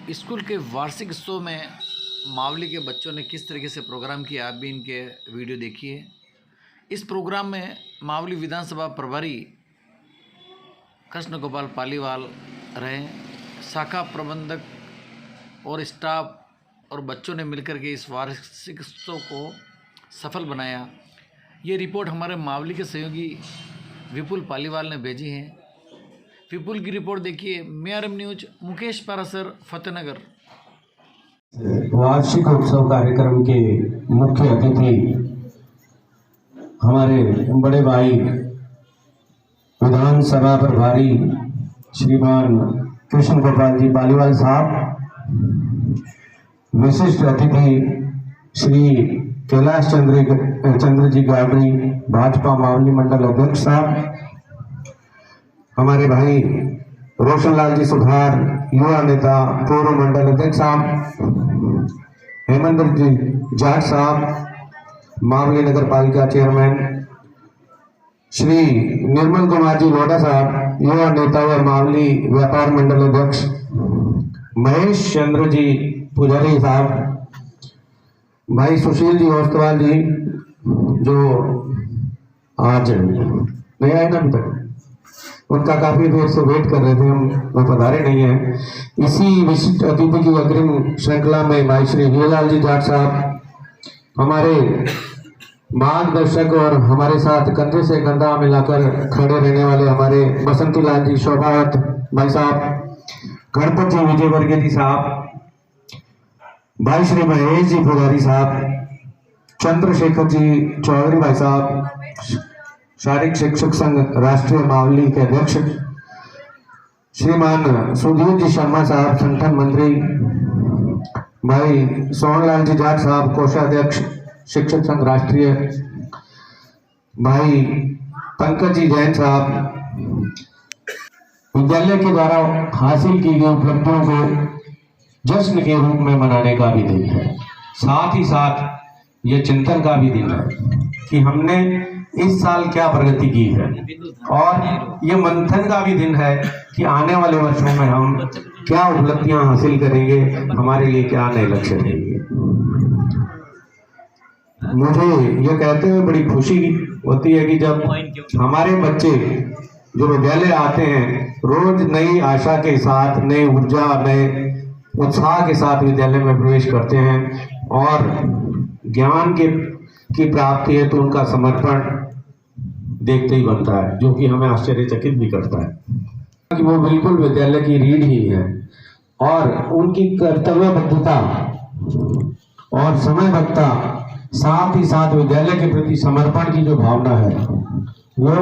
School के वार्षिक उत्सव में मावली के बच्चों ने किस तरीके से प्रोग्राम किया, आप भी इनके वीडियो देखिए। इस प्रोग्राम में मावली विधानसभा प्रभारी कृष्ण गोपाल पालीवाल रहे। शाखा प्रबंधक और स्टाफ और बच्चों ने मिलकर के इस वार्षिक उत्सव को सफल बनाया। ये रिपोर्ट हमारे मावली के सहयोगी विपुल पालीवाल ने भेजी है। विपुल की रिपोर्ट देखिए। MRM news, Mukesh Parashar, Fatehnagar. वार्षिक उत्सव कार्यक्रम के मुख्य अतिथि हमारे बड़े भाई विधानसभा प्रभारी श्रीमान कृष्ण गोपाल जी पालीवाल साहब, विशिष्ट अतिथि श्री कैलाश चंद्र जी गावड़ी, भाजपा मावली मंडल अध्यक्ष साहब, हमारे भाई रोशनलाल जी सुधार, युवा नेता पूर्व मंडल अध्यक्ष साहब, हेमंत जी जाट साहब, मावली नगर पालिका चेयरमैन, श्री निर्मल कुमार जी लोढ़ा साहब, युवा नेता व मावली व्यापार मंडल अध्यक्ष, महेश चंद्र जी पुजारी साहब, भाई सुशील जी ओस्तवाल जी जो आज नहीं आए ना अभी तक, उनका काफी देर से वेट कर रहे थे, हम वो पधारे नहीं है। इसी विशिष्ट अतिथि की अग्रिम श्रृंखला में भाई श्री हीरालाल जी जाट साहब, हमारे मार्गदर्शक और हमारे साथ कंधे से कंधा मिलाकर खड़े रहने वाले हमारे बसंती लाल जी शोभावत भाई साहब, गणपत जी विजयवर्गीय जी साहब, भाई श्री महेश जी पुजारी साहब, चंद्रशेखर जी चौधरी भाई साहब, शारीरिक शिक्षक संघ राष्ट्रीय मावली के अध्यक्ष श्रीमान सुधीर जी शर्मा साहब, संगठन मंत्री, भाई सोहनलाल जी जाट साहब, कोषाध्यक्ष शिक्षक संघ राष्ट्रीय, भाई पंकज जी जैन साहब। विद्यालय के द्वारा हासिल की गई उपलब्धियों को जश्न के रूप में मनाने का भी दिन है, साथ ही साथ ये चिंतन का भी दिन है कि हमने इस साल क्या प्रगति की है, और ये मंथन का भी दिन है कि आने वाले वर्षों में हम क्या उपलब्धियां हासिल करेंगे, हमारे लिए क्या नए लक्ष्य रहेंगे। मुझे ये कहते हुए बड़ी खुशी होती है कि जब हमारे बच्चे जो विद्यालय आते हैं, रोज नई आशा के साथ, नई ऊर्जा, नए उत्साह के साथ विद्यालय में प्रवेश करते हैं और ज्ञान की प्राप्ति है, तो उनका समर्पण देखते ही बनता है, जो कि हमें आश्चर्यचकित भी करता है कि वो बिल्कुल विद्यालय की रीढ़ ही है, और उनकी कर्तव्यबद्धता और समयबद्धता, साथ ही साथ विद्यालय के प्रति समर्पण की जो भावना है वो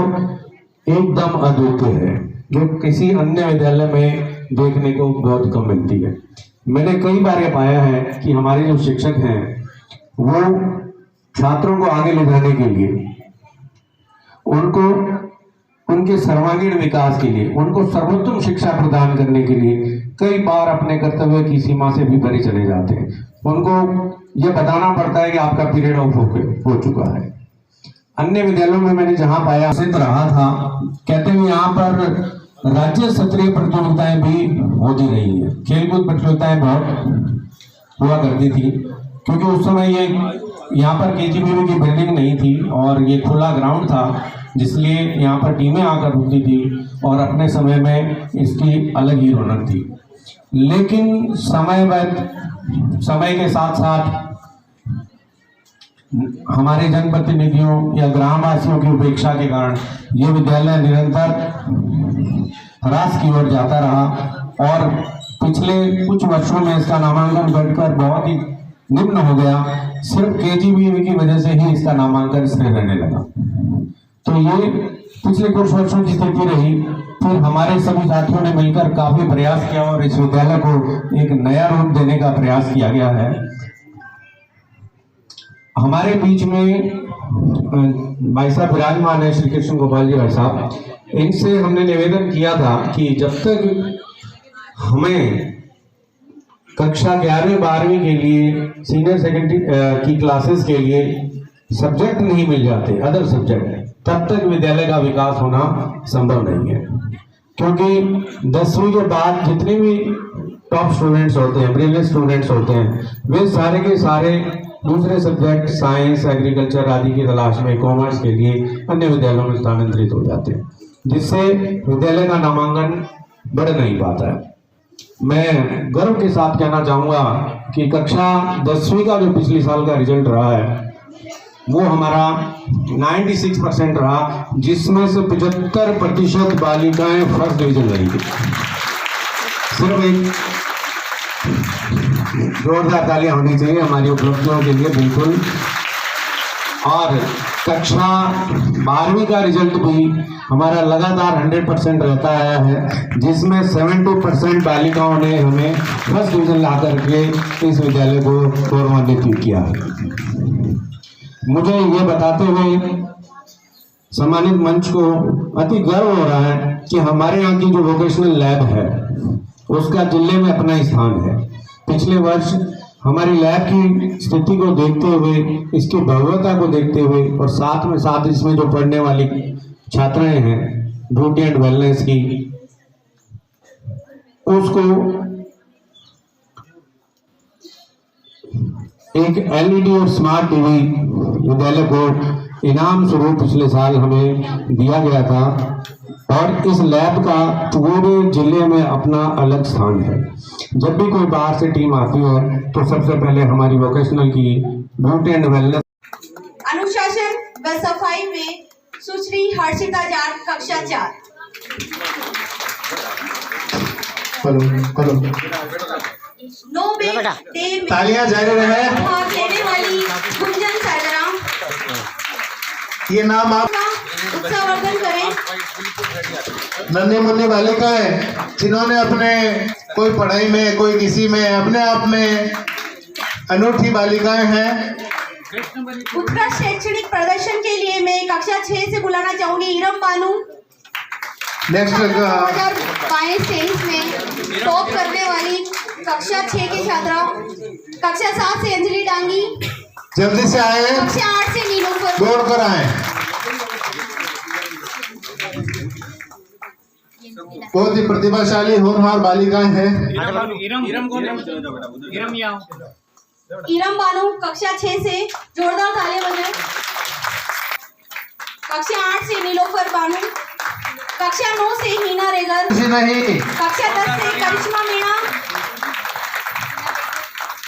एकदम अद्वितीय है, जो किसी अन्य विद्यालय में देखने को बहुत कम मिलती है। मैंने कई बार ये पाया है कि हमारे जो शिक्षक हैं वो छात्रों को आगे ले जाने के लिए, उनको उनके सर्वांगीण विकास के लिए, उनको सर्वोत्तम शिक्षा प्रदान करने के लिए कई बार अपने कर्तव्य की सीमा से भी परे चले जाते हैं। उनको ये बताना पड़ता है कि आपका पीरियड ऑफ हो चुका है। अन्य विद्यालयों में मैंने जहाँ पाया सिद्ध रहा था, कहते हैं यहाँ पर राज्य स्तरीय प्रतियोगिताएं भी होती रही है, खेलकूद प्रतियोगिताएं बहुत हुआ करती थी, क्योंकि उस समय ये यहाँ पर KGBV की बिल्डिंग नहीं थी और ये खुला ग्राउंड था, जिसलिए यहाँ पर टीमें आकर रुकती थी और अपने समय में इसकी अलग ही रौनक थी। लेकिन समय के साथ साथ हमारे जनप्रतिनिधियों या ग्रामवासियों की उपेक्षा के कारण ये विद्यालय निरंतर ह्रास की ओर जाता रहा, और पिछले कुछ वर्षों में इसका नामांकन बढ़कर बहुत ही निम्न हो गया। सिर्फ KGBV की वजह से ही इसका नामांकन स्थिर रहने लगा। तो ये पिछले कुछ वर्षों की स्थिति रही। फिर हमारे सभी साथियों ने मिलकर काफी प्रयास किया और इस विद्यालय को एक नया रूप देने का प्रयास किया गया है। हमारे बीच में भाई साहब विराजमान है, श्री कृष्ण गोपाल जी भाई साहब। इनसे हमने निवेदन किया था कि जब तक हमें कक्षा 11वीं-12वीं के लिए, सीनियर सेकेंडरी की क्लासेस के लिए सब्जेक्ट नहीं मिल जाते, अदर सब्जेक्ट, तब तक विद्यालय का विकास होना संभव नहीं है। क्योंकि 10वीं के बाद जितनी भी टॉप स्टूडेंट्स होते हैं, ब्रिलियंट स्टूडेंट्स होते हैं, वे सारे के सारे दूसरे सब्जेक्ट साइंस, एग्रीकल्चर आदि की तलाश में कॉमर्स के लिए अन्य विद्यालयों में स्थानांतरित हो जाते हैं, जिससे विद्यालय का नामांकन बढ़ नहीं पाता है। मैं गर्व के साथ कहना चाहूँगा कि कक्षा 10वीं का जो पिछले साल का रिजल्ट रहा है वो हमारा 96% रहा, जिसमें से 75% बालिकाएं फर्स्ट डिवीजन रही थी। सिर्फ एक जोरदार तालियां होनी चाहिए हमारी उपलब्धियों के लिए, बिल्कुल। और कक्षा 12वीं का रिजल्ट भी हमारा लगातार 100% रहता आया है, जिसमें 70% बालिकाओं ने हमें फर्स्ट डिवीजन ला करके इस विद्यालय को गौरवान्वित किया है। मुझे ये बताते हुए सम्मानित मंच को अति गर्व हो रहा है कि हमारे यहाँ की जो वोकेशनल लैब है उसका जिले में अपना स्थान है। पिछले वर्ष हमारी लैब की स्थिति को देखते हुए, इसकी भव्यता को देखते हुए और साथ इसमें जो पढ़ने वाली छात्राएं हैं ब्यूटी एंड वेलनेस की, उसको एक एलईडी और स्मार्ट टीवी विद्यालय को इनाम स्वरूप पिछले साल हमें दिया गया था और इस लैब का पूरे जिले में अपना अलग स्थान है। जब भी कोई बाहर से टीम आती है तो सबसे पहले हमारी वोकेशनल की ब्यूटी एंड वेलनेस अनुशासन व सफाई में सुश्री हर्षिता जाट, कक्षा 4। नो डे में तालियां जारी रहे। भाग लेने वाली गुंजन सरगराम, ये नाम आप उत्साहवर्धन करें। नन्हे मुन्ने बालिकाएं जिन्होंने अपने कोई पढ़ाई में, कोई किसी में, अपने आप में अनूठी बालिकाएं हैं। उत्कृष्ट शैक्षणिक प्रदर्शन के लिए मैं कक्षा 6 से बुलाना चाहूंगी इरम बानू। नेक्स्ट 2022-23 में टॉप करने वाली कक्षा 6 की छात्रा। कक्षा 7 से अंजलि डांगी, जल्दी से आए, कक्षा 8 से नीलोफर, दौड़ कर आए। बहुत ही प्रतिभाशाली होनहार बालिकाएं हैं। इरम बानू कक्षा 6 से, जोरदार तालियां बजाएं। कक्षा 8 से नीलोफर बानू, कक्षा 9 से हीना रेगर, नहीं, कक्षा 10 से करिश्मा मीणा,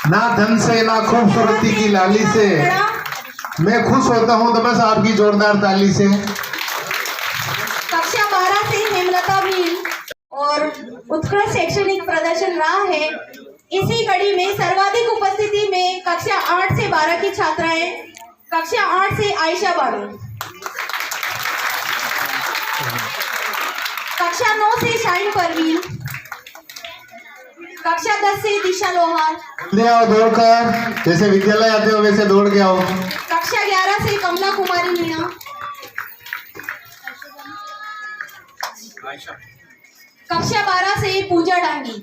ना धन से ना खूबसूरती की लाली से मैं खुश होता हूँ तो बस आपकी जोरदार ताली से। कक्षा 12 से हेमलता भील और उत्कृष्ट शैक्षणिक प्रदर्शन रहा है। इसी कड़ी में सर्वाधिक उपस्थिति में कक्षा 8 से 12 की छात्राएं। कक्षा 8 से आयशा बानू, कक्षा 9 से शाइन परवीन, कक्षा 10 से दिशा लोहार, आओ दौड़कर, जैसे विद्यालय आते हो वैसे दौड़ के आओ। कक्षा 11 से कमला कुमारी मीणा, कक्षा 12 से पूजा डांगी,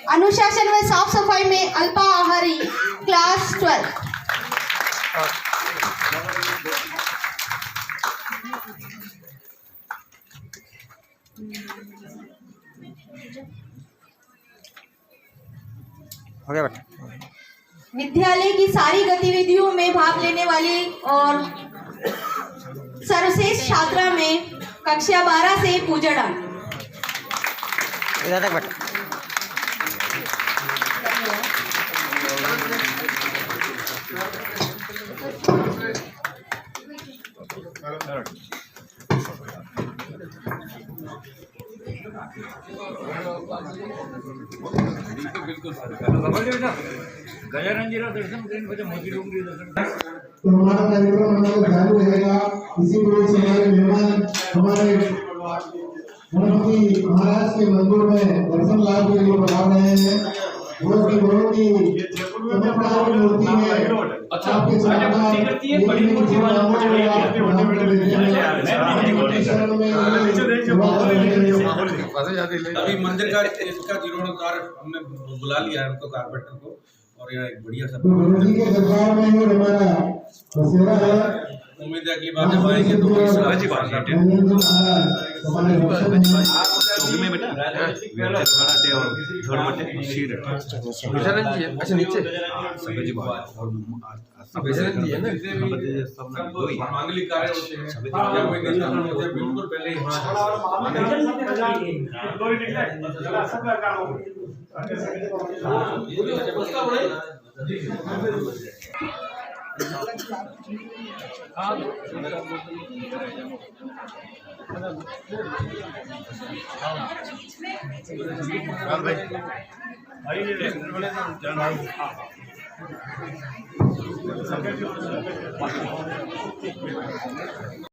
अनुशासन व साफ सफाई में अल्पा आहारी, क्लास 12। विद्यालय की सारी गतिविधियों में भाग लेने वाली और सर्वश्रेष्ठ छात्रा में कक्षा 12 से पूजा डांगी। गजानंदजीराव दर्शन करें बच्चे मोती डोंगरी दर्शन। तो हमारा कार्यक्रम हमारा चालू रहेगा। इसी वजह से हमारे मेहमान हमारे गणपति महाराज के मंदिर में दर्शन लाभ के लिए बता रहे हैं। बहुत ही चमत्कार मूर्ति है। अच्छा, आपके बड़ी मूर्ति वाला अभी मंदिर का इसका जीर्णोद्धार हमने बुला लिया है, उनको कारपेंटर को, और यह एक बढ़िया सा तो गुरु जी के दरबार में ही हमारा बसेरा है। उम्मीद है अगली बार जब आएंगे तो कोई सलाह की बात है हमारे दर्शन में चौकी में बेटा बड़ाटे और थोड़ा बटे शीर अच्छा नीचे सब्जी बात और सब्जी है ना सब मांगलिक कार्य होते हैं या कोई निष्ठान होते हैं बिल्कुल पहले ही